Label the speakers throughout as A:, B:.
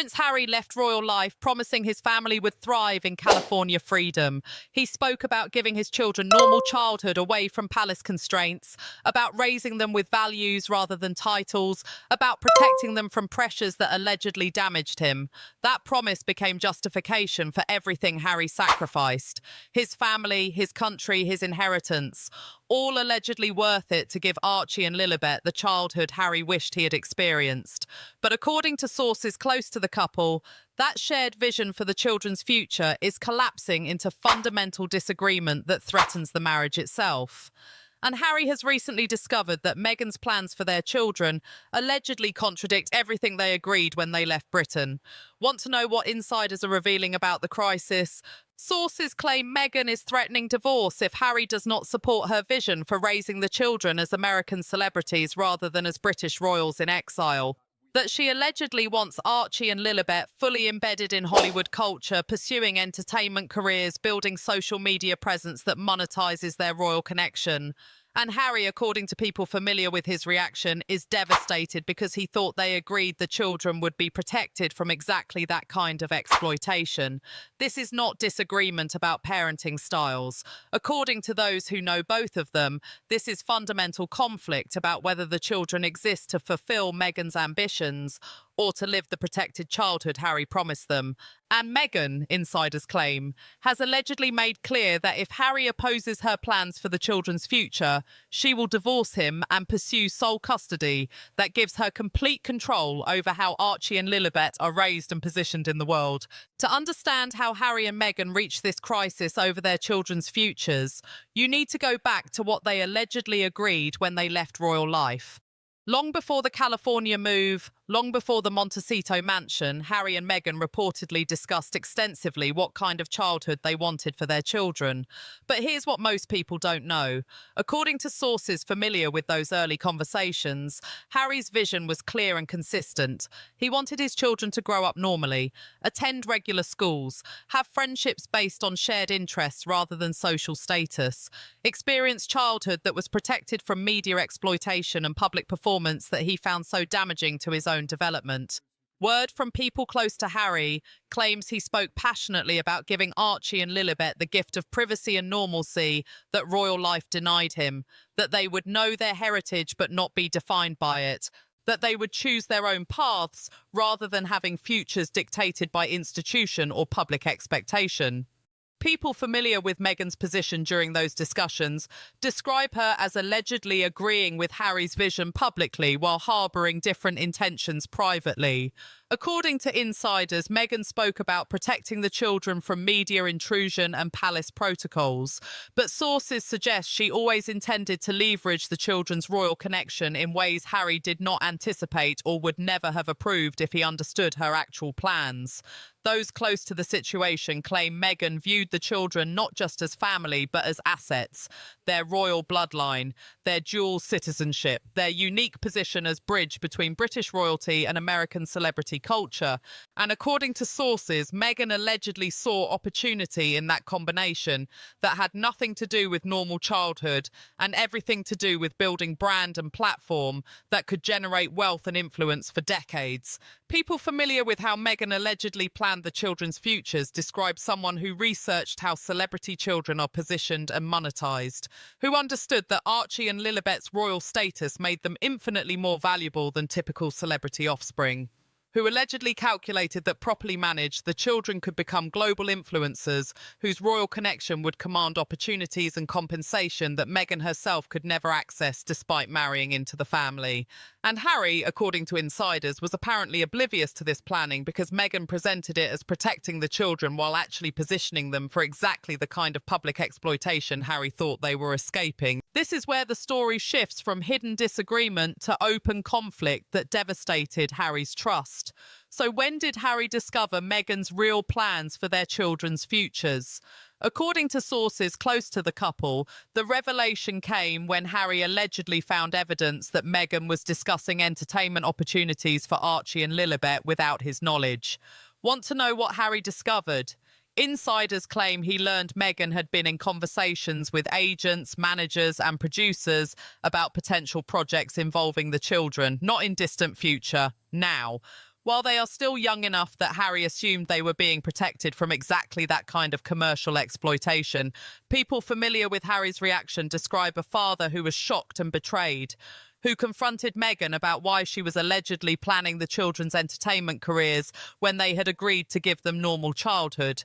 A: Prince Harry left royal life promising his family would thrive in California freedom. He spoke about giving his children normal childhood away from palace constraints, about raising them with values rather than titles, about protecting them from pressures that allegedly damaged him. That promise became justification for everything Harry sacrificed. His family, his country, his inheritance. All allegedly worth it to give Archie and Lilibet the childhood Harry wished he had experienced. But according to sources close to the couple, that shared vision for the children's future is collapsing into fundamental disagreement that threatens the marriage itself. And Harry has recently discovered that Meghan's plans for their children allegedly contradict everything they agreed when they left Britain. Want to know what insiders are revealing about the crisis? Sources claim Meghan is threatening divorce if Harry does not support her vision for raising the children as American celebrities rather than as British royals in exile. That she allegedly wants Archie and Lilibet fully embedded in Hollywood culture, pursuing entertainment careers, building social media presence that monetizes their royal connection. And Harry, according to people familiar with his reaction, is devastated because he thought they agreed the children would be protected from exactly that kind of exploitation. This is not disagreement about parenting styles. According to those who know both of them, this is fundamental conflict about whether the children exist to fulfill Meghan's ambitions or to live the protected childhood Harry promised them. And Meghan, insiders claim, has allegedly made clear that if Harry opposes her plans for the children's future, she will divorce him and pursue sole custody that gives her complete control over how Archie and Lilibet are raised and positioned in the world. To understand how Harry and Meghan reached this crisis over their children's futures, you need to go back to what they allegedly agreed when they left royal life. Long before the California move, long before the Montecito mansion, Harry and Meghan reportedly discussed extensively what kind of childhood they wanted for their children. But here's what most people don't know. According to sources familiar with those early conversations, Harry's vision was clear and consistent. He wanted his children to grow up normally, attend regular schools, have friendships based on shared interests rather than social status, experience childhood that was protected from media exploitation and public performance that he found so damaging to his own development. Word from people close to Harry claims he spoke passionately about giving Archie and Lilibet the gift of privacy and normalcy that royal life denied him, that they would know their heritage but not be defined by it, that they would choose their own paths rather than having futures dictated by institution or public expectation. People familiar with Meghan's position during those discussions describe her as allegedly agreeing with Harry's vision publicly while harbouring different intentions privately. According to insiders, Meghan spoke about protecting the children from media intrusion and palace protocols, but sources suggest she always intended to leverage the children's royal connection in ways Harry did not anticipate or would never have approved if he understood her actual plans. Those close to the situation claim Meghan viewed the children not just as family but as assets, their royal bloodline, their dual citizenship, their unique position as bridge between British royalty and American celebrity culture. And according to sources, Meghan allegedly saw opportunity in that combination that had nothing to do with normal childhood and everything to do with building brand and platform that could generate wealth and influence for decades. People familiar with how Meghan allegedly planned the children's futures describe someone who researched how celebrity children are positioned and monetized, who understood that Archie and Lilibet's royal status made them infinitely more valuable than typical celebrity offspring, who allegedly calculated that properly managed, the children could become global influencers whose royal connection would command opportunities and compensation that Meghan herself could never access despite marrying into the family. And Harry, according to insiders, was apparently oblivious to this planning because Meghan presented it as protecting the children while actually positioning them for exactly the kind of public exploitation Harry thought they were escaping. This is where the story shifts from hidden disagreement to open conflict that devastated Harry's trust. So when did Harry discover Meghan's real plans for their children's futures? According to sources close to the couple, the revelation came when Harry allegedly found evidence that Meghan was discussing entertainment opportunities for Archie and Lilibet without his knowledge. Want to know what Harry discovered? Insiders claim he learned Meghan had been in conversations with agents, managers and producers about potential projects involving the children, not in distant future, now. While they are still young enough that Harry assumed they were being protected from exactly that kind of commercial exploitation, people familiar with Harry's reaction describe a father who was shocked and betrayed, who confronted Meghan about why she was allegedly planning the children's entertainment careers when they had agreed to give them normal childhood.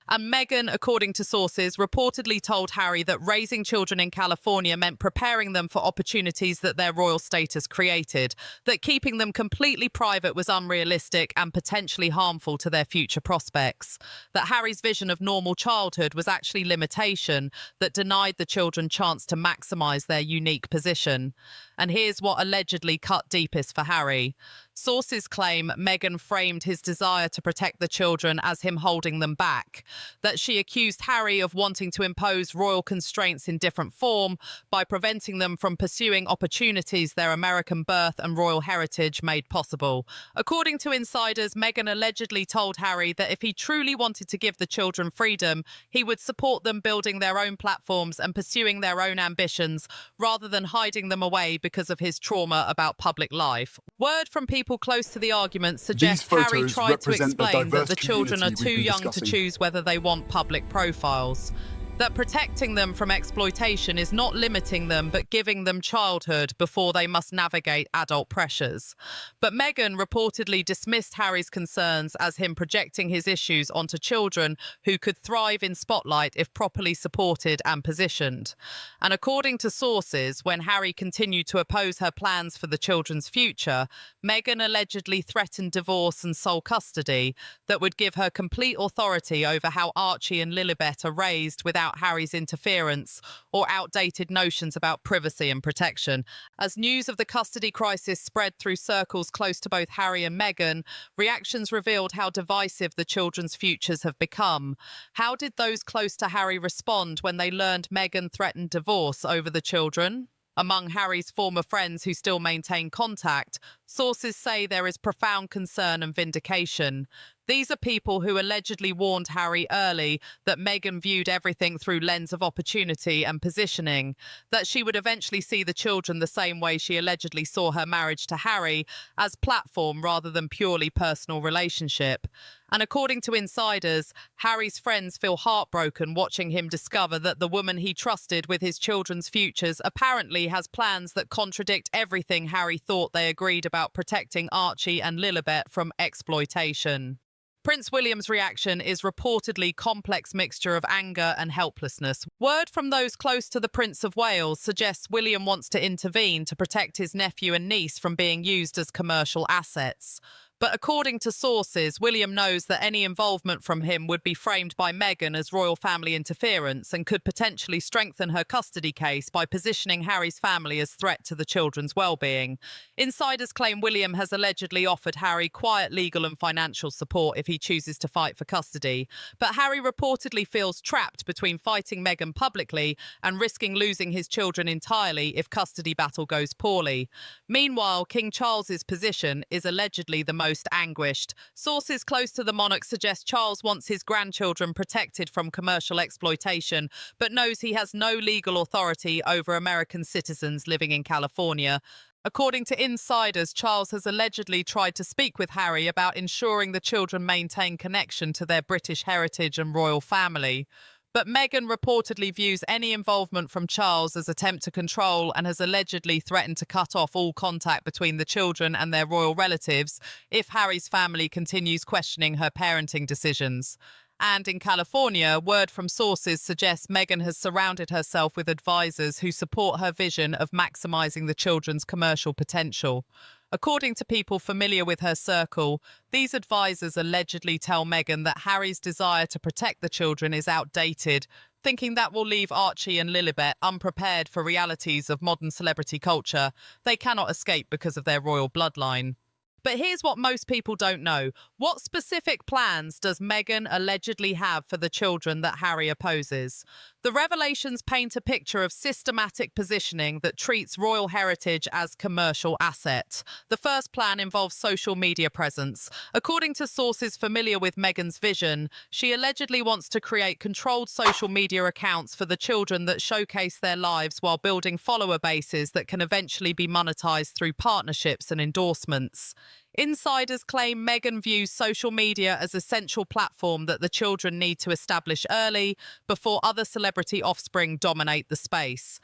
A: And Meghan, according to sources, reportedly told Harry that raising children in California meant preparing them for opportunities that their royal status created, that keeping them completely private was unrealistic and potentially harmful to their future prospects, that Harry's vision of normal childhood was actually limitation that denied the children chance to maximise their unique position. And here's what allegedly cut deepest for Harry. Sources claim Meghan framed his desire to protect the children as him holding them back, that she accused Harry of wanting to impose royal constraints in different form by preventing them from pursuing opportunities their American birth and royal heritage made possible. According to insiders, Meghan allegedly told Harry that if he truly wanted to give the children freedom, he would support them building their own platforms and pursuing their own ambitions, rather than hiding them away because of his trauma about public life. Word from people close to the argument suggests Harry tried to explain that the children are too young to choose whether they want public profiles, that protecting them from exploitation is not limiting them but giving them childhood before they must navigate adult pressures. But Meghan reportedly dismissed Harry's concerns as him projecting his issues onto children who could thrive in spotlight if properly supported and positioned. And according to sources, when Harry continued to oppose her plans for the children's future, Meghan allegedly threatened divorce and sole custody that would give her complete authority over how Archie and Lilibet are raised without Harry's interference or outdated notions about privacy and protection. As news of the custody crisis spread through circles close to both Harry and Meghan, reactions revealed how divisive the children's futures have become. How did those close to Harry respond when they learned Meghan threatened divorce over the children? Among Harry's former friends who still maintain contact, sources say there is profound concern and vindication. These are people who allegedly warned Harry early that Meghan viewed everything through lens of opportunity and positioning, that she would eventually see the children the same way she allegedly saw her marriage to Harry, as platform rather than purely personal relationship. And according to insiders, Harry's friends feel heartbroken watching him discover that the woman he trusted with his children's futures apparently has plans that contradict everything Harry thought they agreed about protecting Archie and Lilibet from exploitation. Prince William's reaction is reportedly complex mixture of anger and helplessness. Word from those close to the Prince of Wales suggests William wants to intervene to protect his nephew and niece from being used as commercial assets. But according to sources, William knows that any involvement from him would be framed by Meghan as royal family interference and could potentially strengthen her custody case by positioning Harry's family as threat to the children's well-being. Insiders claim William has allegedly offered Harry quiet legal and financial support if he chooses to fight for custody. But Harry reportedly feels trapped between fighting Meghan publicly and risking losing his children entirely if custody battle goes poorly. Meanwhile, King Charles's position is allegedly the most anguished. Sources close to the monarch suggest Charles wants his grandchildren protected from commercial exploitation, but knows he has no legal authority over American citizens living in California. According to insiders, Charles has allegedly tried to speak with Harry about ensuring the children maintain connection to their British heritage and royal family. But Meghan reportedly views any involvement from Charles as attempt to control and has allegedly threatened to cut off all contact between the children and their royal relatives if Harry's family continues questioning her parenting decisions. And in California, word from sources suggests Meghan has surrounded herself with advisors who support her vision of maximizing the children's commercial potential. According to people familiar with her circle, these advisors allegedly tell Meghan that Harry's desire to protect the children is outdated, thinking that will leave Archie and Lilibet unprepared for realities of modern celebrity culture they cannot escape because of their royal bloodline. But here's what most people don't know. What specific plans does Meghan allegedly have for the children that Harry opposes? The revelations paint a picture of systematic positioning that treats royal heritage as commercial asset. The first plan involves social media presence. According to sources familiar with Meghan's vision, she allegedly wants to create controlled social media accounts for the children that showcase their lives while building follower bases that can eventually be monetized through partnerships and endorsements. Insiders claim Meghan views social media as an essential platform that the children need to establish early before other celebrity offspring dominate the space.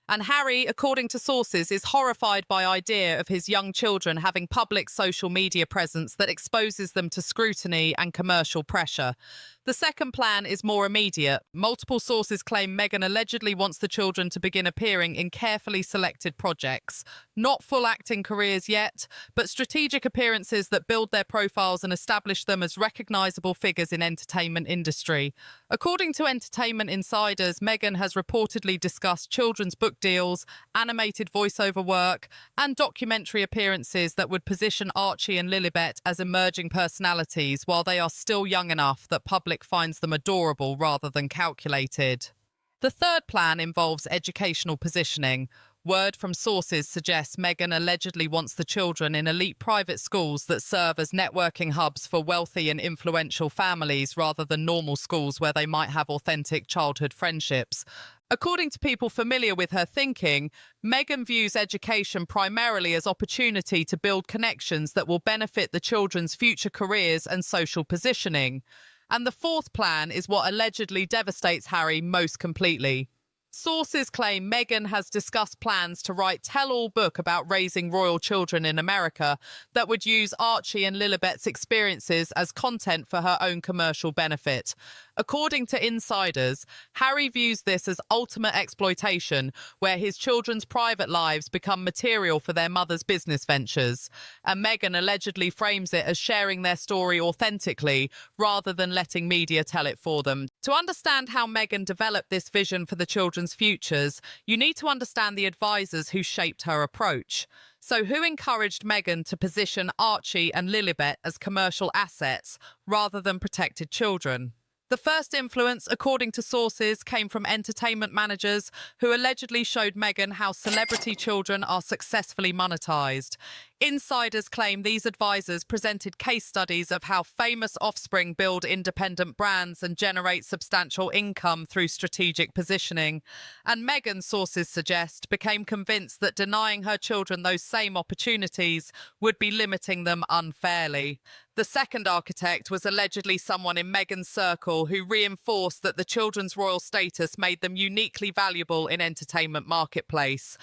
A: And Harry, according to sources, is horrified by the idea of his young children having public social media presence that exposes them to scrutiny and commercial pressure. The second plan is more immediate. Multiple sources claim Meghan allegedly wants the children to begin appearing in carefully selected projects. Not full acting careers yet, but strategic appearances that build their profiles and establish them as recognizable figures in entertainment industry. According to entertainment insiders, Meghan has reportedly discussed children's book deals, animated voiceover work, and documentary appearances that would position Archie and Lilibet as emerging personalities while they are still young enough that public finds them adorable rather than calculated. The third plan involves educational positioning. Word from sources suggests Meghan allegedly wants the children in elite private schools that serve as networking hubs for wealthy and influential families rather than normal schools where they might have authentic childhood friendships. According to people familiar with her thinking, Meghan views education primarily as opportunity to build connections that will benefit the children's future careers and social positioning. And the fourth plan is what allegedly devastates Harry most completely. Sources claim Meghan has discussed plans to write a tell-all book about raising royal children in America that would use Archie and Lilibet's experiences as content for her own commercial benefit. According to insiders, Harry views this as ultimate exploitation, where his children's private lives become material for their mother's business ventures. And Meghan allegedly frames it as sharing their story authentically, rather than letting media tell it for them. To understand how Meghan developed this vision for the children's futures, you need to understand the advisors who shaped her approach. So who encouraged Meghan to position Archie and Lilibet as commercial assets rather than protected children? The first influence, according to sources, came from entertainment managers who allegedly showed Meghan how celebrity children are successfully monetized. Insiders claim these advisors presented case studies of how famous offspring build independent brands and generate substantial income through strategic positioning. And Meghan, sources suggest, became convinced that denying her children those same opportunities would be limiting them unfairly. The second architect was allegedly someone in Meghan's circle who reinforced that the children's royal status made them uniquely valuable in entertainment marketplace.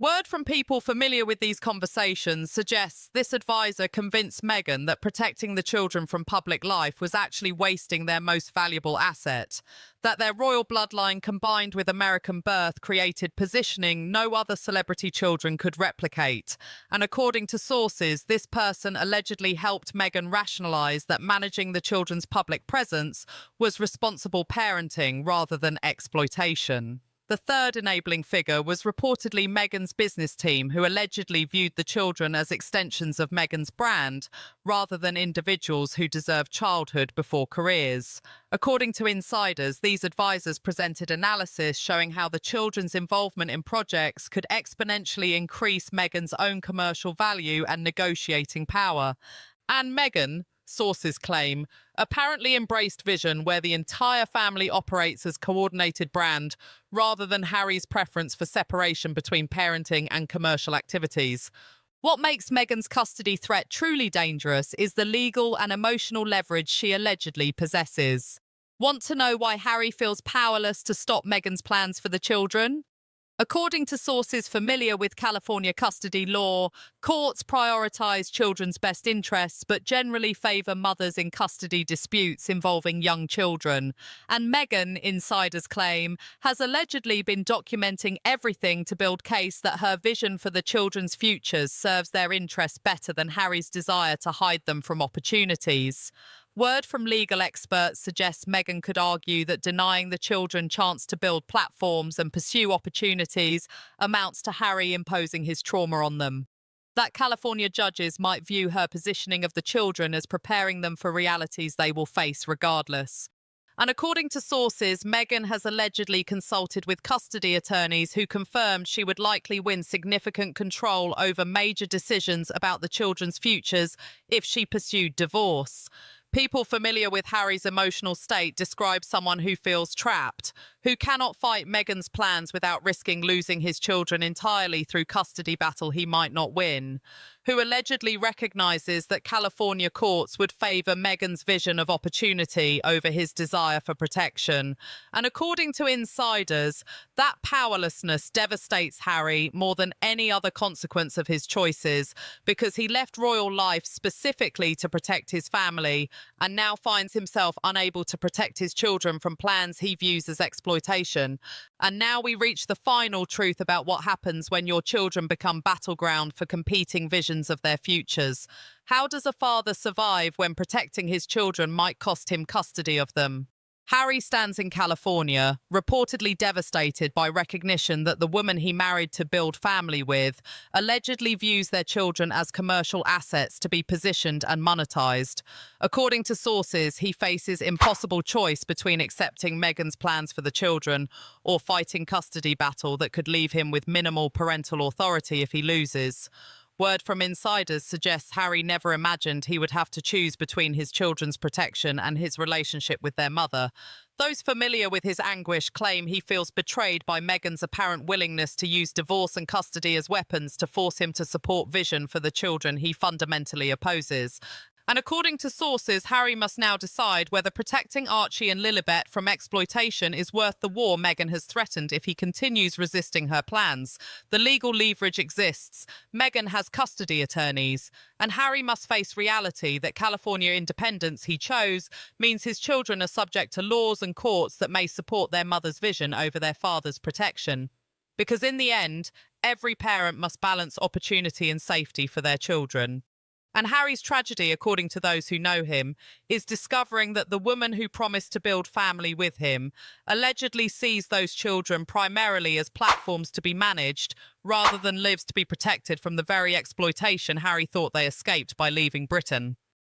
A: Word from people familiar with these conversations suggests this advisor convinced Meghan that protecting the children from public life was actually wasting their most valuable asset, that their royal bloodline combined with American birth created positioning no other celebrity children could replicate. And according to sources, this person allegedly helped Meghan rationalize that managing the children's public presence was responsible parenting rather than exploitation. The third enabling figure was reportedly Meghan's business team, who allegedly viewed the children as extensions of Meghan's brand, rather than individuals who deserve childhood before careers. According to insiders, these advisors presented analysis showing how the children's involvement in projects could exponentially increase Meghan's own commercial value and negotiating power. And Meghan, sources claim, apparently embraced vision where the entire family operates as coordinated brand rather than Harry's preference for separation between parenting and commercial activities. What makes Meghan's custody threat truly dangerous is the legal and emotional leverage she allegedly possesses. Want to know why Harry feels powerless to stop Meghan's plans for the children? According to sources familiar with California custody law, courts prioritize children's best interests but generally favor mothers in custody disputes involving young children. And Meghan, insiders claim, has allegedly been documenting everything to build case that her vision for the children's futures serves their interests better than Harry's desire to hide them from opportunities. Word from legal experts suggests Meghan could argue that denying the children chance to build platforms and pursue opportunities amounts to Harry imposing his trauma on them. That California judges might view her positioning of the children as preparing them for realities they will face regardless. And according to sources, Meghan has allegedly consulted with custody attorneys who confirmed she would likely win significant control over major decisions about the children's futures if she pursued divorce. People familiar with Harry's emotional state describe someone who feels trapped, who cannot fight Meghan's plans without risking losing his children entirely through custody battle he might not win, who allegedly recognizes that California courts would favor Meghan's vision of opportunity over his desire for protection. And according to insiders, that powerlessness devastates Harry more than any other consequence of his choices, because he left royal life specifically to protect his family and now finds himself unable to protect his children from plans he views as exploitation. And now we reach the final truth about what happens when your children become battleground for competing visions of their futures. How does a father survive when protecting his children might cost him custody of them? Harry stands in California, reportedly devastated by recognition that the woman he married to build family with allegedly views their children as commercial assets to be positioned and monetized. According to sources, he faces impossible choice between accepting Meghan's plans for the children or fighting custody battle that could leave him with minimal parental authority if he loses. Word from insiders suggests Harry never imagined he would have to choose between his children's protection and his relationship with their mother. Those familiar with his anguish claim he feels betrayed by Meghan's apparent willingness to use divorce and custody as weapons to force him to support vision for the children he fundamentally opposes. And according to sources, Harry must now decide whether protecting Archie and Lilibet from exploitation is worth the war Meghan has threatened if he continues resisting her plans. The legal leverage exists. Meghan has custody attorneys, and Harry must face reality that California independence he chose means his children are subject to laws and courts that may support their mother's vision over their father's protection. Because in the end, every parent must balance opportunity and safety for their children. And Harry's tragedy, according to those who know him, is discovering that the woman who promised to build family with him allegedly sees those children primarily as platforms to be managed rather than lives to be protected from the very exploitation Harry thought they escaped by leaving Britain.